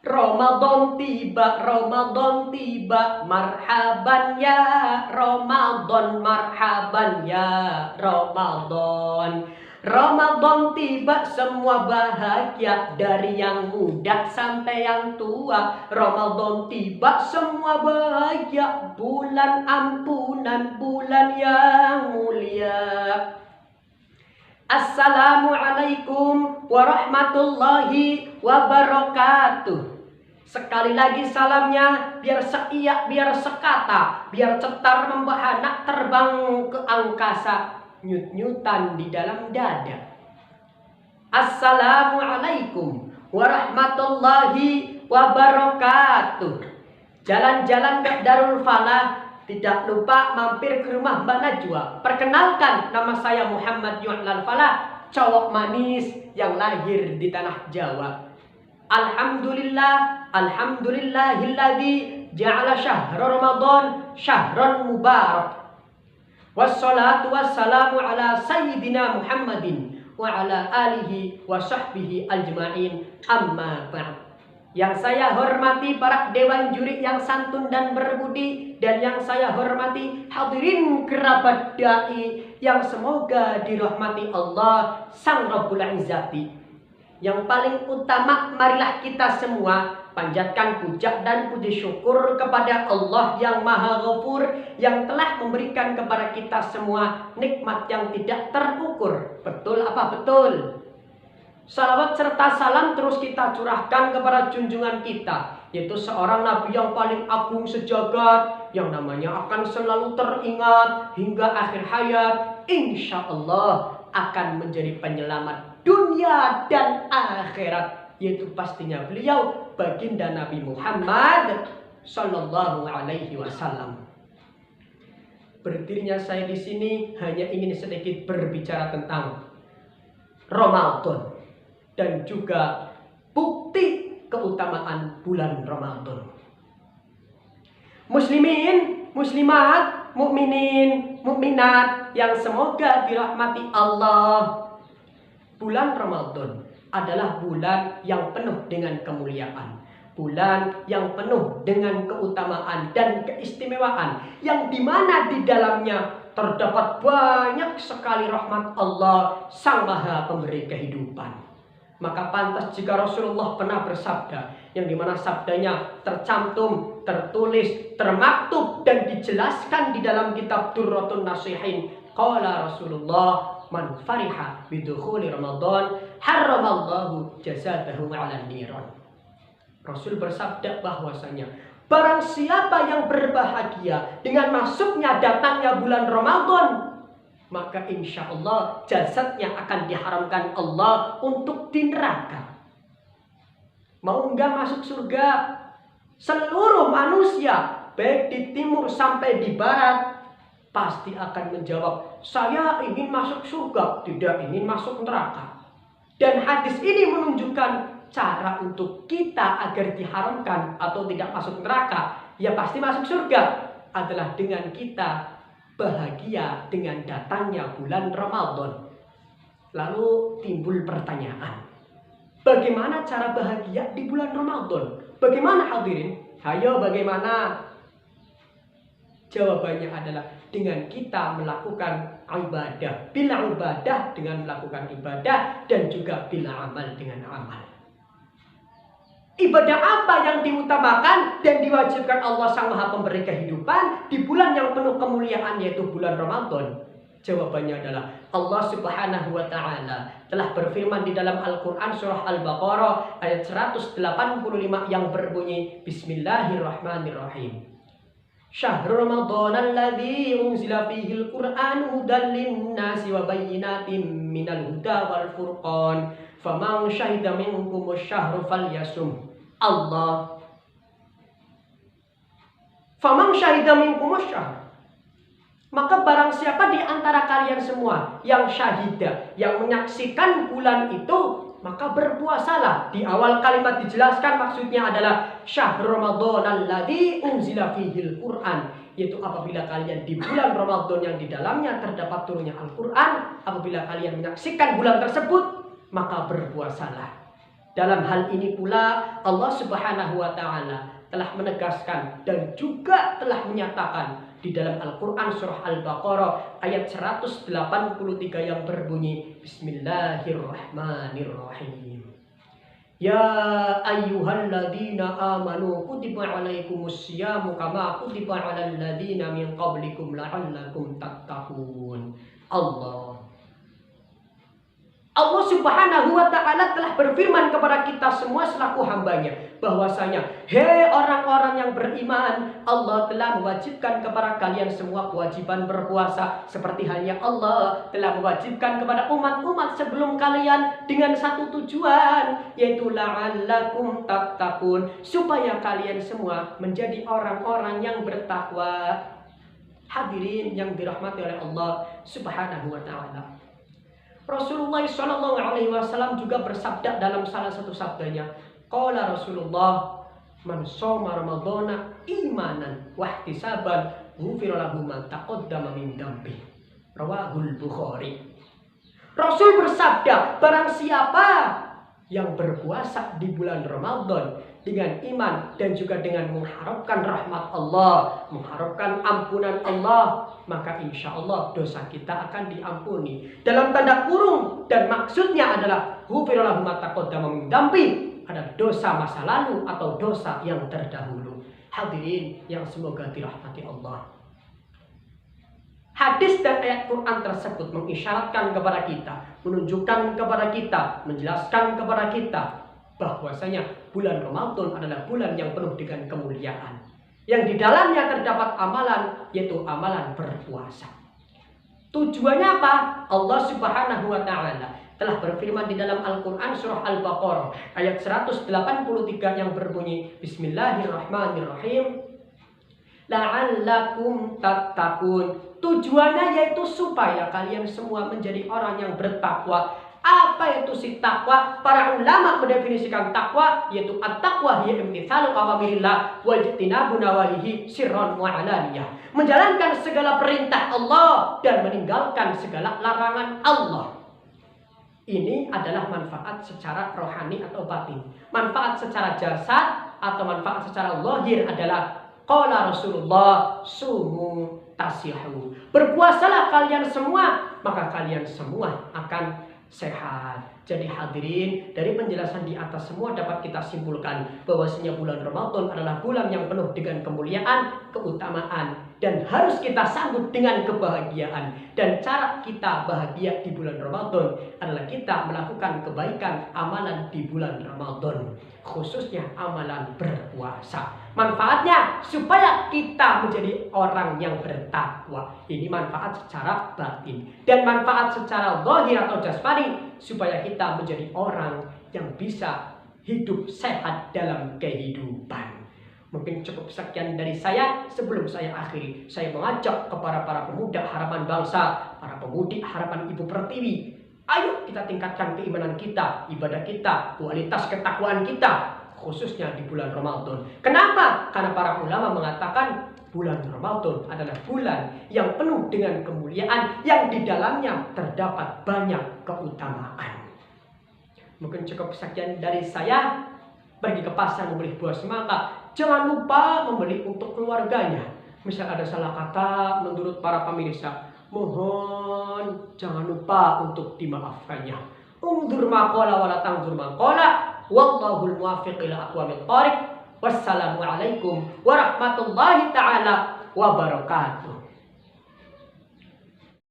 Ramadan tiba, marhaban ya Ramadan, marhaban ya Ramadan. Ramadan tiba, semua bahagia, dari yang muda sampai yang tua. Ramadan tiba, semua bahagia, bulan ampunan, bulan yang mulia. Assalamualaikum warahmatullahi wabarakatuh. Sekali lagi salamnya, biar seiak, biar sekata, biar cetar membahana, terbang ke angkasa, nyut-nyutan di dalam dada. Assalamualaikum warahmatullahi wabarakatuh. Jalan-jalan ke Darul Falah, tidak lupa mampir ke rumah Mbak Najwa. Perkenalkan, nama saya Muhammad Yu'lal Falah, cowok manis yang lahir di tanah Jawa. Alhamdulillah, alhamdulillahilladzi ja'ala syahra Ramadan syahran mubarak. Wassalatu wassalamu ala sayyidina Muhammadin wa ala alihi wa sahbihi ajma'in, amma ba'd. Yang saya hormati para dewan juri yang santun dan berbudi, dan yang saya hormati hadirin kerabat dai yang semoga dirahmati Allah Sang Rabbul Izzati. Yang paling utama, marilah kita semua panjatkan puja dan puji syukur kepada Allah yang Maha Ghafur, yang telah memberikan kepada kita semua nikmat yang tidak terukur. Betul apa betul? Salawat serta salam terus kita curahkan kepada junjungan kita, yaitu seorang Nabi yang paling agung sejagat, yang namanya akan selalu teringat hingga akhir hayat, insya Allah akan menjadi penyelamat dunia dan akhirat, yaitu pastinya beliau baginda Nabi Muhammad Sallallahu Alaihi Wasallam. Berdirinya saya di sini hanya ingin sedikit berbicara tentang Ramadan dan juga bukti keutamaan bulan Ramadan. Muslimin, muslimat, mukminin, mukminat yang semoga dirahmati Allah. Bulan Ramadan adalah bulan yang penuh dengan kemuliaan, bulan yang penuh dengan keutamaan dan keistimewaan, yang dimana di dalamnya terdapat banyak sekali rahmat Allah Sang Maha Pemberi kehidupan. Maka pantas jika Rasulullah pernah bersabda, yang dimana sabdanya tercantum, tertulis, termaktub dan dijelaskan di dalam kitab Durratun Nasihin. Qala Rasulullah, man fariha bidukhuli Ramadan harramallahu jazatahu 'alan niran. Rasul bersabda bahwasanya barang siapa yang berbahagia dengan masuknya datangnya bulan Ramadan, maka insya Allah jasadnya akan diharamkan Allah untuk di neraka. Mau enggak masuk surga? Seluruh manusia, baik di timur sampai di barat, pasti akan menjawab, saya ingin masuk surga, tidak ingin masuk neraka. Dan hadis ini menunjukkan cara untuk kita agar diharamkan atau tidak masuk neraka, ya pasti masuk surga, adalah dengan kita bahagia dengan datangnya bulan Ramadan. Lalu timbul pertanyaan, bagaimana cara bahagia di bulan Ramadan? Bagaimana hadirin? Hayo bagaimana? Jawabannya adalah dengan kita melakukan ibadah. Bila ibadah dengan melakukan ibadah, dan juga bila amal dengan amal. Ibadah apa yang diutamakan dan diwajibkan Allah Sang Maha Pemberi kehidupan di bulan yang penuh kemuliaan, yaitu bulan Ramadan? Jawabannya adalah Allah Subhanahu wa Ta'ala telah berfirman di dalam Al-Quran surah Al-Baqarah ayat 185 yang berbunyi, Bismillahirrahmanirrahim. Syahrul Ramadan alladzi unzila fihil Qur'an hudan linnasi wa bayyinatin minal huda wal furqan faman syahida minkum asy-syahra falyasum. Allah. Faman syahida minkum asy-syahra. Maka barang siapa di antara kalian semua yang syahida, yang menyaksikan bulan itu, maka berpuasalah. Di awal kalimat dijelaskan maksudnya adalah syahrul Ramadan alladzi unzila fihil Qur'an, yaitu apabila kalian di bulan Ramadan yang di dalamnya terdapat turunnya Al-Qur'an, apabila kalian menyaksikan bulan tersebut, maka berpuasalah. Dalam hal ini pula Allah Subhanahu wa taala telah menegaskan dan juga telah menyatakan di dalam Al-Qur'an surah Al-Baqarah ayat 183 yang berbunyi Bismillahirrahmanirrahim. Ya ayyuhalladzina amanu kutiba alaikumus syiyamu kama kutiba alal ladzina min qablikum la'allakum tattaqun. Allah Subhanahu wa taala telah berfirman kepada kita semua selaku hambanya bahwasanya, hei orang-orang yang beriman, Allah telah mewajibkan kepada kalian semua kewajiban berpuasa seperti halnya Allah telah mewajibkan kepada umat-umat sebelum kalian dengan satu tujuan, yaitu la'allakum tattaqun, supaya kalian semua menjadi orang-orang yang bertakwa. Hadirin yang dirahmati oleh Allah Subhanahu wa taala. Rasulullah Shallallahu Alaihi Wasallam juga bersabda dalam salah satu sabdanya, qala Rasulullah, man shoma ramadhana imanan wahtisaban ghufira lahu ma taqaddama min dambi. Rawahul Bukhari. Rasul bersabda, barang siapa yang berpuasa di bulan Ramadan dengan iman dan juga dengan mengharapkan rahmat Allah, mengharapkan ampunan Allah, maka insya Allah dosa kita akan diampuni. Dalam tanda kurung, dan maksudnya adalah ghufira lahu ma taqaddama min dambi, ada dosa masa lalu atau dosa yang terdahulu. Hadirin yang semoga dirahmati Allah. Hadis dan ayat Quran tersebut mengisyaratkan kepada kita, menunjukkan kepada kita, menjelaskan kepada kita bahwasanya bulan Ramadan adalah bulan yang penuh dengan kemuliaan, yang di dalamnya terdapat amalan, yaitu amalan berpuasa. Tujuannya apa? Allah Subhanahu wa taala telah berfirman di dalam Al-Qur'an surah Al-Baqarah ayat 183 yang berbunyi Bismillahirrahmanirrahim. La'allakum tattaqun. Tujuannya yaitu supaya kalian semua menjadi orang yang bertakwa. Apa itu si takwa? Para ulama mendefinisikan takwa yaitu at-taqwa hiya imtitsalu awamirillah wa ijtinabu nawahihi sirran wa alaniyah. Menjalankan segala perintah Allah dan meninggalkan segala larangan Allah. Ini adalah manfaat secara rohani atau batin. Manfaat secara jasad atau manfaat secara zahir adalah qala Rasulullah sumu tasihu. Berpuasalah kalian semua, maka kalian semua akan sehat. Jadi hadirin, dari penjelasan di atas semua dapat kita simpulkan bahwasanya bulan Ramadan adalah bulan yang penuh dengan kemuliaan, keutamaan, dan harus kita sambut dengan kebahagiaan. Dan cara kita bahagia di bulan Ramadan adalah kita melakukan kebaikan amalan di bulan Ramadan, khususnya amalan berpuasa. Manfaatnya supaya kita menjadi orang yang bertakwa. Ini manfaat secara batin. Dan manfaat secara zahir atau jasmani supaya kita menjadi orang yang bisa hidup sehat dalam kehidupan. Mungkin cukup sekian dari saya. Sebelum saya akhiri, saya mengajak kepada para pemuda harapan bangsa, para pemudik harapan Ibu Pertiwi, ayo kita tingkatkan keimanan kita, ibadah kita, kualitas ketakwaan kita, khususnya di bulan Ramadan. Kenapa? Karena para ulama mengatakan bulan Ramadan adalah bulan yang penuh dengan kemuliaan, yang di dalamnya terdapat banyak keutamaan. Mungkin cukup sekian dari saya. Pergi ke pasar membeli buah semangka, jangan lupa membeli untuk keluarganya. Misal ada salah kata menurut para pemirsa, mohon jangan lupa untuk dimaafkannya. Undur maqala wala tangdur maqala. Wallahul muwaffiq ila aqwamit thariq. Wassalamualaikum warahmatullahi taala wabarakatuh.